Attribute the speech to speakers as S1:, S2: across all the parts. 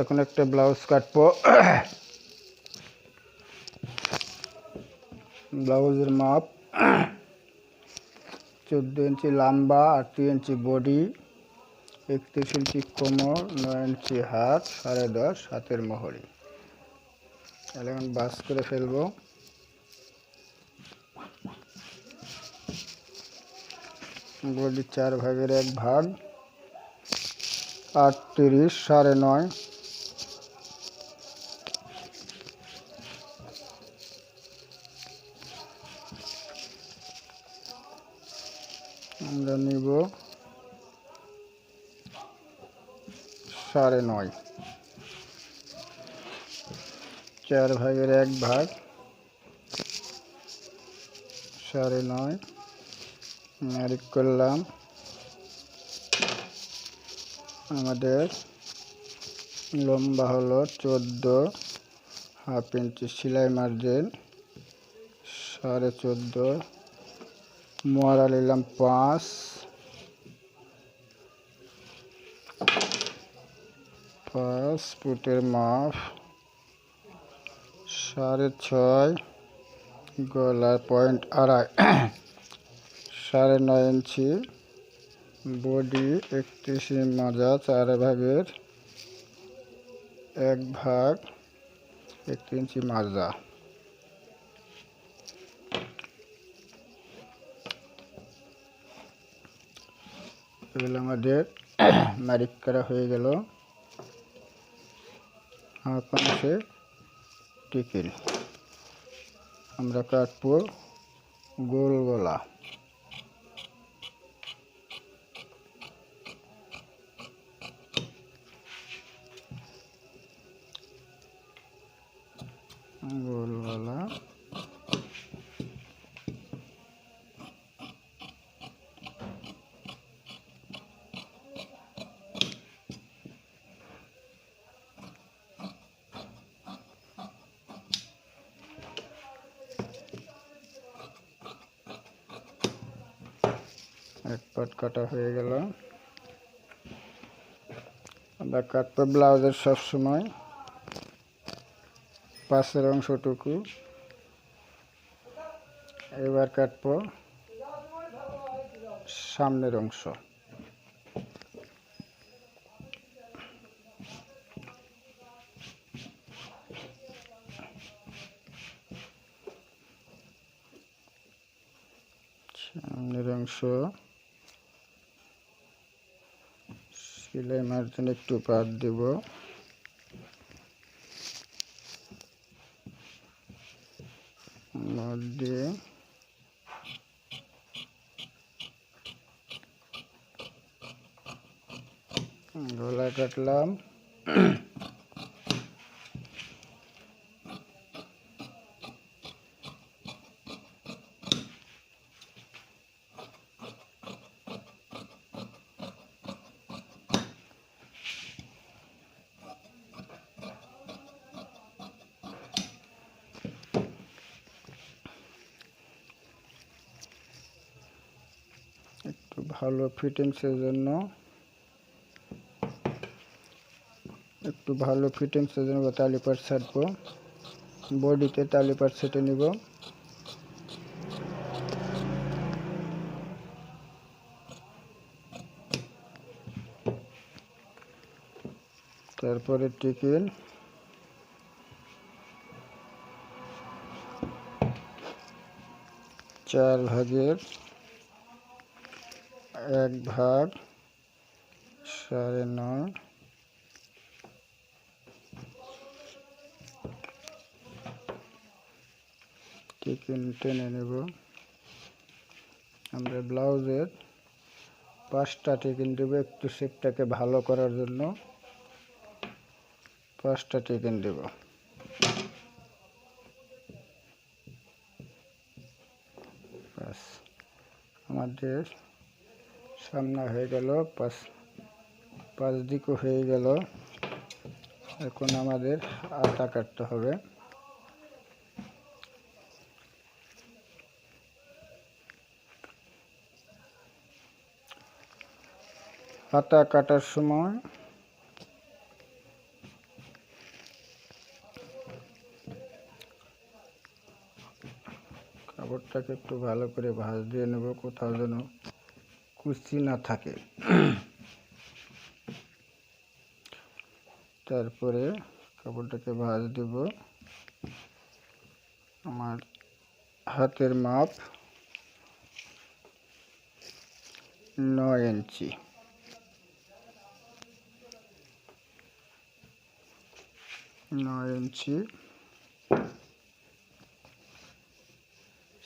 S1: এখন একটা ব্লাউজ কাটবো। ব্লাউজের মাপ 14 ইঞ্চি লম্বা, 8 ইঞ্চি বডি, 31 ইঞ্চি কোমর, 9 ইঞ্চি হাত, 10.5 হাতের মোহরি। তাহলে এখন বাস করে ফেলবো। বডি 4 ভাগের 1 ভাগ, 38 9.5। আমরা নিব 9.5। 4 ভাগের 1 ভাগ 9.5 মার্ক করলাম। আমাদের লম্বা হলো 14.5 ইঞ্চি, সেলাই মার্জিন 14.5, মোয়ারা নিলাম 5 ফুটের মাপ 6.5, গলার পয়েন্ট 2.5, 9.5 ইঞ্চি বডি, 31 মাজা, 4 ভাগের 1 ভাগ, 1 ইঞ্চি মাজা। এগুলো আমাদের মার্ক করা হয়ে গেল। হাত অংশে টিকিন আমরা কাটবো গোল গলা। গোল গলা এক পাট কাটা হয়ে গেল। আমরা কাটবো ব্লাউজের সবসময় পাশের অংশটুকু। এবার কাটবো সামনের অংশ। সামনের অংশ সেলাই মার্জিন একটু বাদ দেব। মধ্যে গলা কাটলাম। একটু ভালো ফিটিংসের জন্য তালি পাট ছাড়বো। বডিতে তালি পাট সেটে নিব। তারপরে টিকিন, 4 ভাগের 1 ভাগ, 9.5। টিকিন টেনে নেব। আমরা ব্লাউজের 5টা টিকিন দেব, একটু শেপটাকে ভালো করার জন্য 5টা টিকিন দেব। আমাদের সামনে হয়ে গেল, 5 দিকও হয়ে গেল। এখন আমাদের আটা কাটতে হবে। আটা কাটার সময় কাপড়টাকে একটু ভালো করে ভাঁজ দিয়ে নেব, কোথাও যেন কুচি না থাকে। তারপরে কাপড়টাকে ভাঁজ দেব। আমার হাতের মাপ 9 ইঞ্চি। 9 ইঞ্চি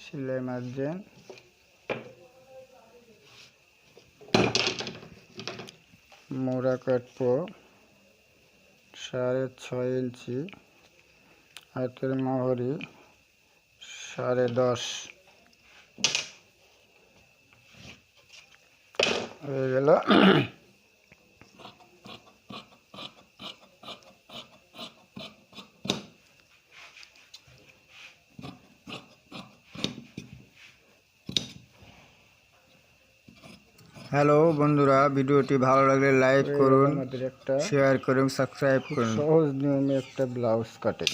S1: সেলাই মার্জিন। মোড়া কাটবো 6.5 ইঞ্চি। হাতের মোহরি 10.5 হয়ে গেল। হ্যালো বন্ধুরা, ভিডিওটি ভালো লাগলে লাইক করুন, শেয়ার করুন, সাবস্ক্রাইব করুন। সহজ নিয়মে একটা ব্লাউজ কাটিং।